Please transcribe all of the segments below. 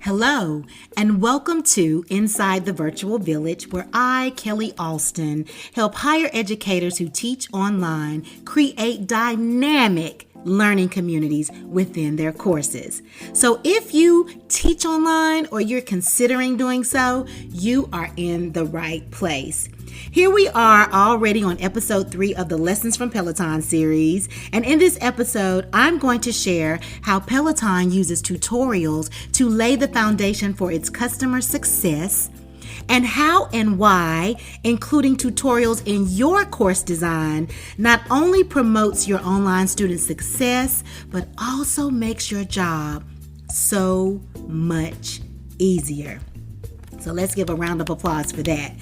Hello, and welcome to Inside the Virtual Village, where I, Kellie Alston, help higher educators who teach online create dynamic learning communities within their courses. So if you teach online or you're considering doing so, you are in the right place. Here we are already on episode 3 of the Lessons from Peloton series. And in this episode, I'm going to share how Peloton uses tutorials to lay the foundation for its customer success, and how and why including tutorials in your course design not only promotes your online student success, but also makes your job so much easier. So let's give a round of applause for that.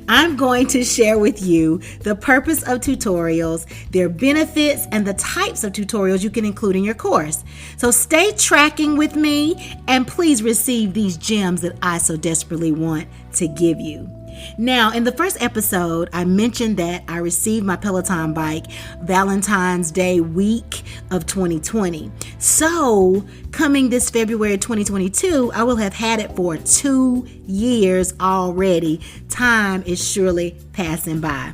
I'm going to share with you the purpose of tutorials, their benefits, and the types of tutorials you can include in your course. So stay tracking with me and please receive these gems that I so desperately want to give you. Now, in the first episode, I mentioned that I received my Peloton bike Valentine's Day week of 2020. So, coming this February 2022, I will have had it for 2 years already. Time is surely passing by.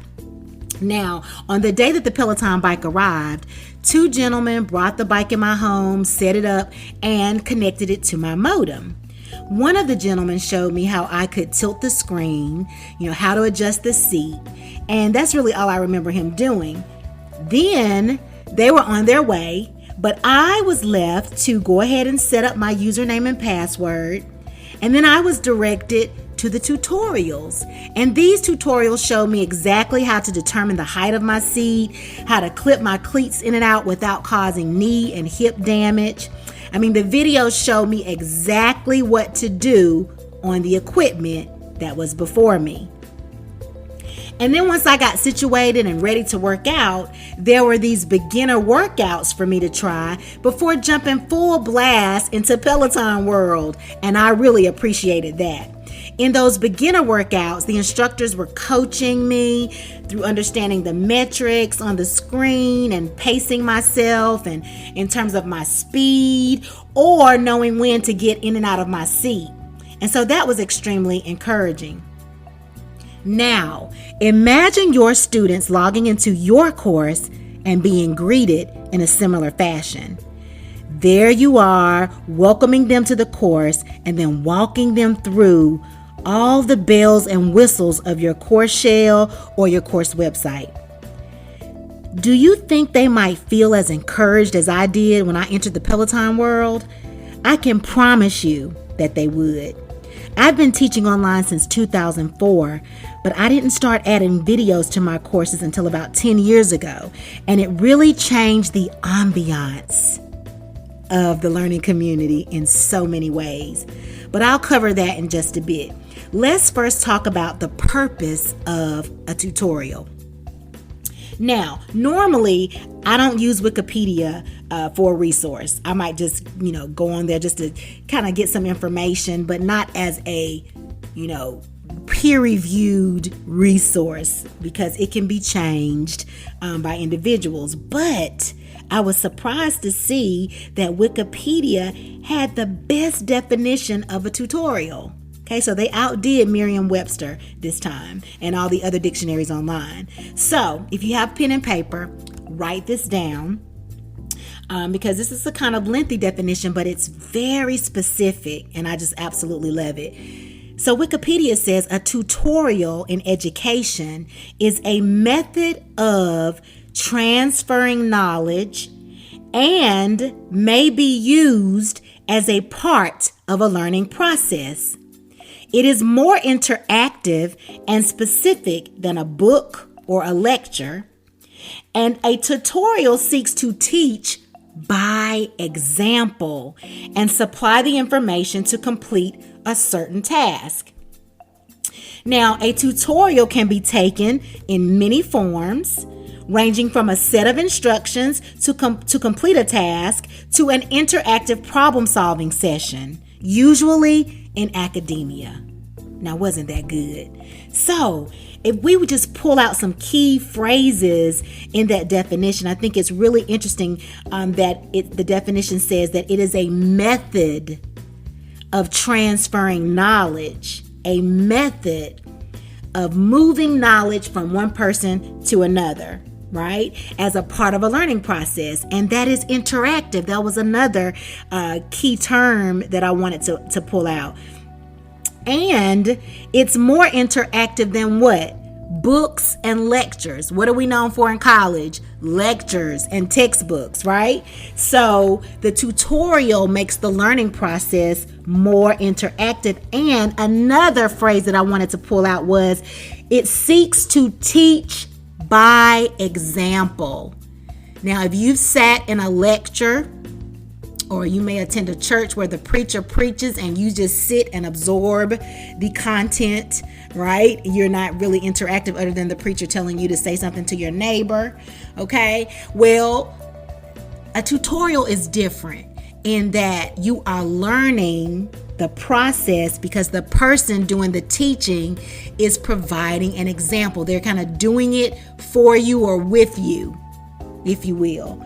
Now, on the day that the Peloton bike arrived, 2 gentlemen brought the bike in my home, set it up, and connected it to my modem. One of the gentlemen showed me how I could tilt the screen, how to adjust the seat, and that's really all I remember him doing. Then they were on their way, but I was left to go ahead and set up my username and password, and then I was directed to the tutorials. And these tutorials showed me exactly how to determine the height of my seat, how to clip my cleats in and out without causing knee and hip damage. The videos showed me exactly what to do on the equipment that was before me. And then once I got situated and ready to work out, there were these beginner workouts for me to try before jumping full blast into Peloton world. And I really appreciated that. In those beginner workouts, the instructors were coaching me through understanding the metrics on the screen and pacing myself and in terms of my speed or knowing when to get in and out of my seat. And so that was extremely encouraging. Now, imagine your students logging into your course and being greeted in a similar fashion. There you are, welcoming them to the course and then walking them through all the bells and whistles of your course shell or your course website. Do you think they might feel as encouraged as I did when I entered the Peloton world? I can promise you that they would. I've been teaching online since 2004, but I didn't start adding videos to my courses until about 10 years ago, and it really changed the ambiance of the learning community in so many ways. But I'll cover that in just a bit. Let's first talk about the purpose of a tutorial. Now, normally I don't use Wikipedia for a resource. I might just, go on there just to kind of get some information, but not as a, peer-reviewed resource because it can be changed by individuals. But I was surprised to see that Wikipedia had the best definition of a tutorial. Okay, so they outdid Merriam-Webster this time and all the other dictionaries online. So if you have pen and paper, write this down because this is a kind of lengthy definition, but it's very specific and I just absolutely love it. So Wikipedia says a tutorial in education is a method of transferring knowledge and may be used as a part of a learning process. It is more interactive and specific than a book or a lecture, and a tutorial seeks to teach by example and supply the information to complete a certain task. Now, a tutorial can be taken in many forms, ranging from a set of instructions to complete a task to an interactive problem-solving session, usually in academia. Now, wasn't that good? So, if we would just pull out some key phrases in that definition, I think it's really interesting that the definition says that it is a method of transferring knowledge, a method of moving knowledge from one person to another, right? As a part of a learning process. And that is interactive. That was another key term that I wanted to pull out. And it's more interactive than what? Books and lectures. What are we known for in college? Lectures and textbooks, right? So the tutorial makes the learning process more interactive. And another phrase that I wanted to pull out was it seeks to teach by example. Now, if you've sat in a lecture, or you may attend a church where the preacher preaches and you just sit and absorb the content, right? You're not really interactive other than the preacher telling you to say something to your neighbor, okay? Well, a tutorial is different in that you are learning the process because the person doing the teaching is providing an example. They're kind of doing it for you or with you, if you will.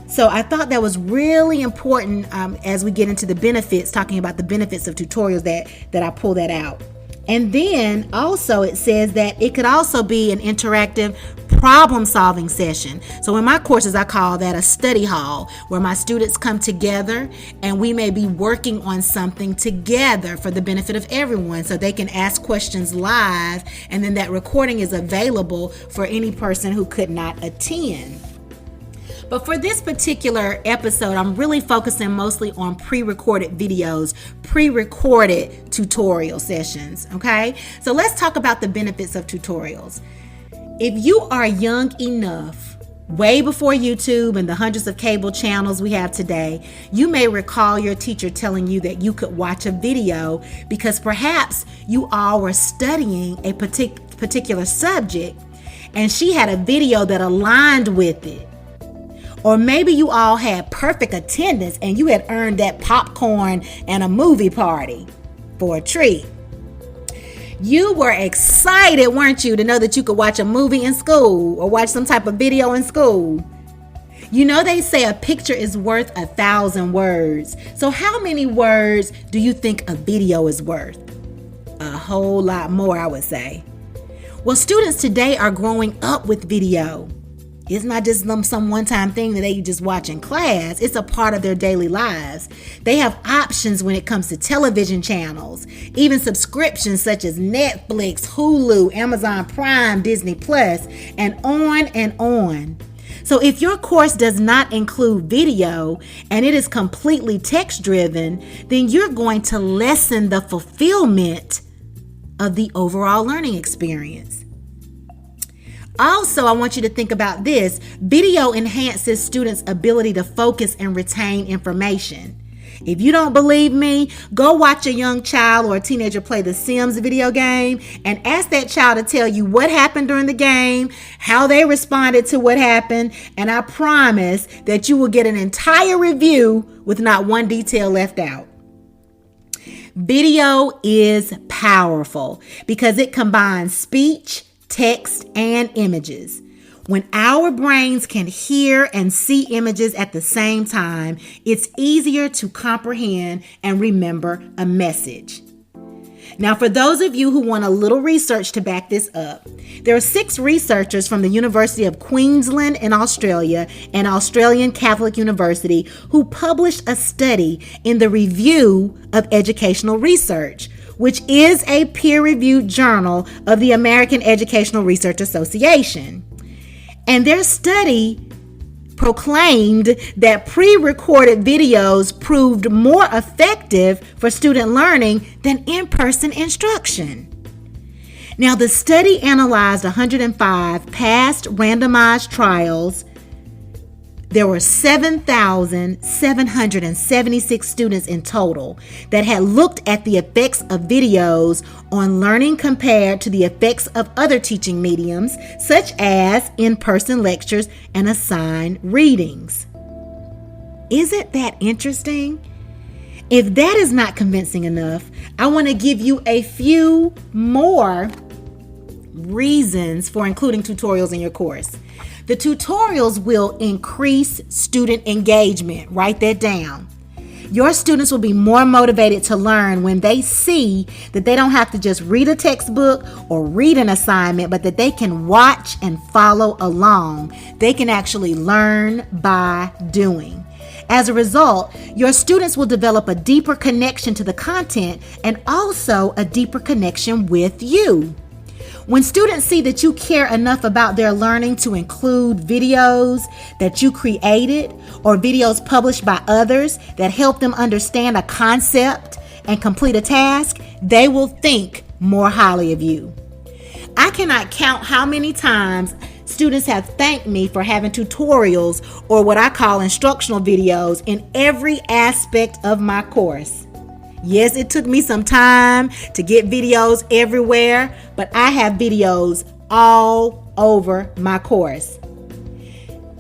So I thought that was really important as we get into the benefits, talking about the benefits of tutorials that I pull that out. And then also it says that it could also be an interactive problem-solving session. So in my courses, I call that a study hall, where my students come together and we may be working on something together for the benefit of everyone, so they can ask questions live, and then that recording is available for any person who could not attend. But for this particular episode, I'm really focusing mostly on pre-recorded videos, pre-recorded tutorial sessions, okay? So let's talk about the benefits of tutorials. If you are young enough, way before YouTube and the hundreds of cable channels we have today, you may recall your teacher telling you that you could watch a video because perhaps you all were studying a particular subject and she had a video that aligned with it. Or maybe you all had perfect attendance and you had earned that popcorn and a movie party for a treat. You were excited, weren't you, to know that you could watch a movie in school or watch some type of video in school? You know, they say a picture is worth 1,000 words. So how many words do you think a video is worth? A whole lot more, I would say. Well, students today are growing up with video. It's not just some one-time thing that they just watch in class. It's a part of their daily lives. They have options when it comes to television channels, even subscriptions such as Netflix, Hulu, Amazon Prime, Disney Plus, and on and on. So if your course does not include video and it is completely text-driven, then you're going to lessen the fulfillment of the overall learning experience. Also, I want you to think about this. Video enhances students' ability to focus and retain information. If you don't believe me, go watch a young child or a teenager play the Sims video game and ask that child to tell you what happened during the game, how they responded to what happened, and I promise that you will get an entire review with not one detail left out. Video is powerful because it combines speech, text, and images. When our brains can hear and see images at the same time, it's easier to comprehend and remember a message. Now, for those of you who want a little research to back this up, there are 6 researchers from the University of Queensland in Australia and Australian Catholic University who published a study in the Review of Educational Research, which is a peer-reviewed journal of the American Educational Research Association. And their study proclaimed that pre-recorded videos proved more effective for student learning than in-person instruction. Now, the study analyzed 105 past randomized trials. There were 7,776 students in total that had looked at the effects of videos on learning compared to the effects of other teaching mediums, such as in-person lectures and assigned readings. Isn't that interesting? If that is not convincing enough, I want to give you a few more reasons for including tutorials in your course. The tutorials will increase student engagement. Write that down. Your students will be more motivated to learn when they see that they don't have to just read a textbook or read an assignment, but that they can watch and follow along. They can actually learn by doing. As a result, your students will develop a deeper connection to the content and also a deeper connection with you. When students see that you care enough about their learning to include videos that you created or videos published by others that help them understand a concept and complete a task, they will think more highly of you. I cannot count how many times students have thanked me for having tutorials or what I call instructional videos in every aspect of my course. Yes, it took me some time to get videos everywhere, but I have videos all over my course.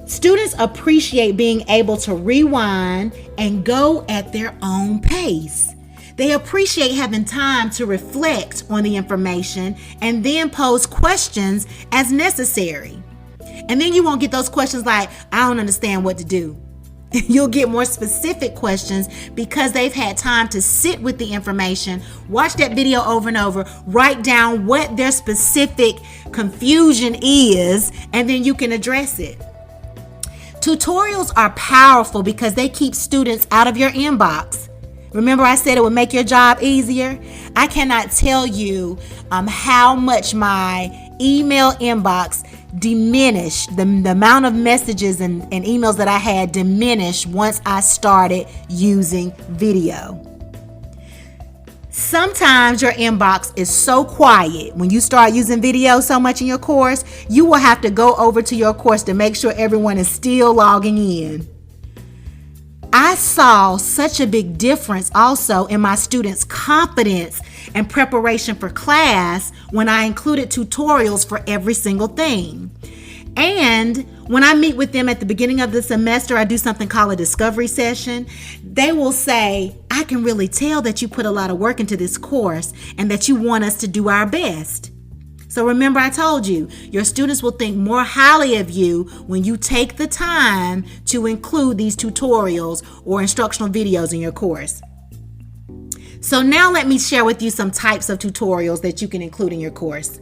Students appreciate being able to rewind and go at their own pace. They appreciate having time to reflect on the information and then pose questions as necessary. And then you won't get those questions like, I don't understand what to do. You'll get more specific questions because they've had time to sit with the information, watch that video over and over, write down what their specific confusion is, and then you can address it. Tutorials are powerful because they keep students out of your inbox. Remember I said it would make your job easier? I cannot tell you how much my email inbox diminished, the amount of messages and emails that I had diminished once I started using video. Sometimes your inbox is so quiet. When you start using video so much in your course, you will have to go over to your course to make sure everyone is still logging in. I saw such a big difference also in my students' confidence and preparation for class when I included tutorials for every single thing. And when I meet with them at the beginning of the semester, I do something called a discovery session. They will say, I can really tell that you put a lot of work into this course and that you want us to do our best. So remember I told you, your students will think more highly of you when you take the time to include these tutorials or instructional videos in your course. So now let me share with you some types of tutorials that you can include in your course.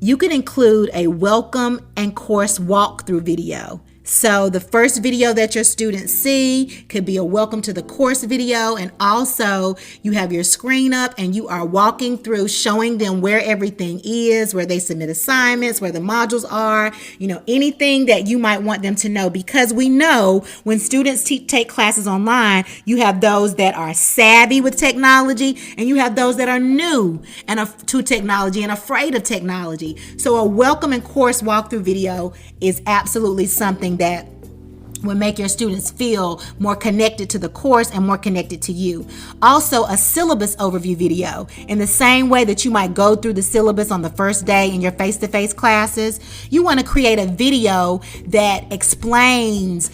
You can include a welcome and course walkthrough video. So the first video that your students see could be a welcome to the course video, and also you have your screen up and you are walking through showing them where everything is, where they submit assignments, where the modules are, anything that you might want them to know, because we know when students take classes online, you have those that are savvy with technology and you have those that are new to technology and afraid of technology. So a welcome and course walkthrough video is absolutely something that will make your students feel more connected to the course and more connected to you. Also, a syllabus overview video. In the same way that you might go through the syllabus on the first day in your face-to-face classes, you want to create a video that explains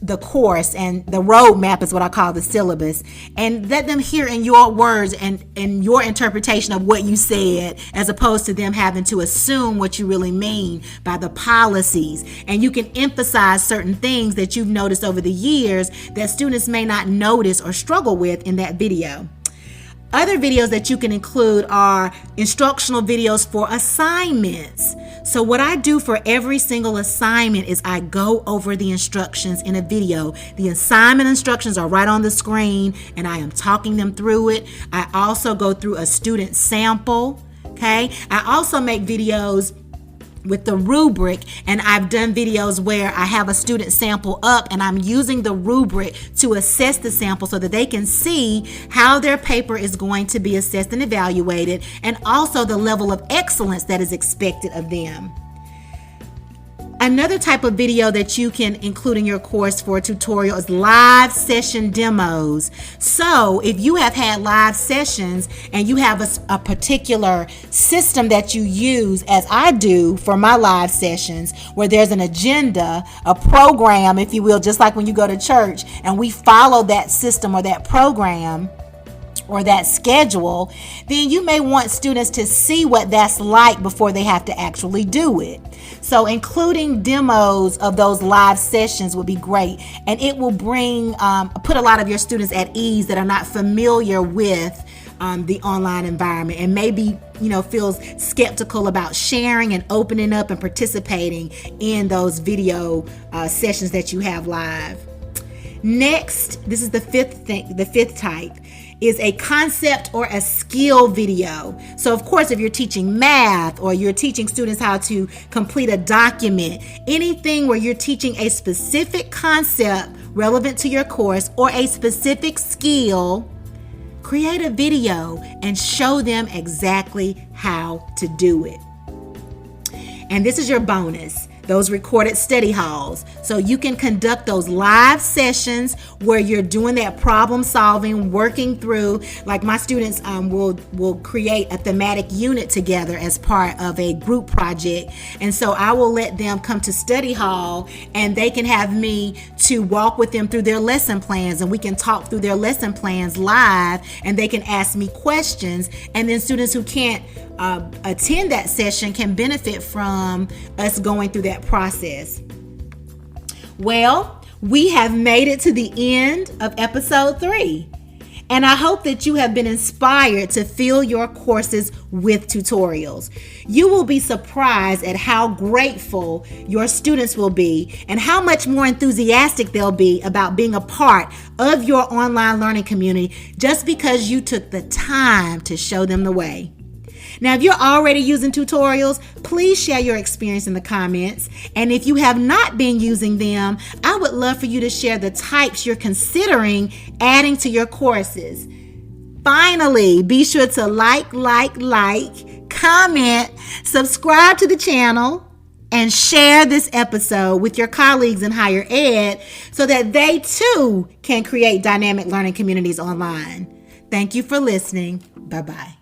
the course, and the roadmap is what I call the syllabus, and let them hear in your words and in your interpretation of what you said, as opposed to them having to assume what you really mean by the policies. And you can emphasize certain things that you've noticed over the years that students may not notice or struggle with in that video. Other videos that you can include are instructional videos for assignments. So what I do for every single assignment is I go over the instructions in a video. The assignment instructions are right on the screen and I am talking them through it. I also go through a student sample. Okay. I also make videos with the rubric, and I've done videos where I have a student sample up and I'm using the rubric to assess the sample so that they can see how their paper is going to be assessed and evaluated, and also the level of excellence that is expected of them. Another type of video that you can include in your course for a tutorial is live session demos. So if you have had live sessions and you have a particular system that you use, as I do for my live sessions, where there's an agenda, a program, if you will, just like when you go to church, and we follow that system or that program, or that schedule, then you may want students to see what that's like before they have to actually do it. So including demos of those live sessions would be great, and it will put a lot of your students at ease that are not familiar with the online environment and maybe feels skeptical about sharing and opening up and participating in those video sessions that you have live. Next, this is the fifth type, is a concept or a skill video. So of course, if you're teaching math or you're teaching students how to complete a document, anything where you're teaching a specific concept relevant to your course or a specific skill, create a video and show them exactly how to do it. And this is your bonus, those recorded study halls. So you can conduct those live sessions where you're doing that problem solving, working through, like my students will create a thematic unit together as part of a group project. And so I will let them come to study hall and they can have me to walk with them through their lesson plans, and we can talk through their lesson plans live, and they can ask me questions. And then students who can't attend that session can benefit from us going through that process. Well, we have made it to the end of episode 3, and I hope that you have been inspired to fill your courses with tutorials. You will be surprised at how grateful your students will be and how much more enthusiastic they'll be about being a part of your online learning community just because you took the time to show them the way. Now, if you're already using tutorials, please share your experience in the comments. And if you have not been using them, I would love for you to share the types you're considering adding to your courses. Finally, be sure to like, comment, subscribe to the channel, and share this episode with your colleagues in higher ed so that they too can create dynamic learning communities online. Thank you for listening. Bye-bye.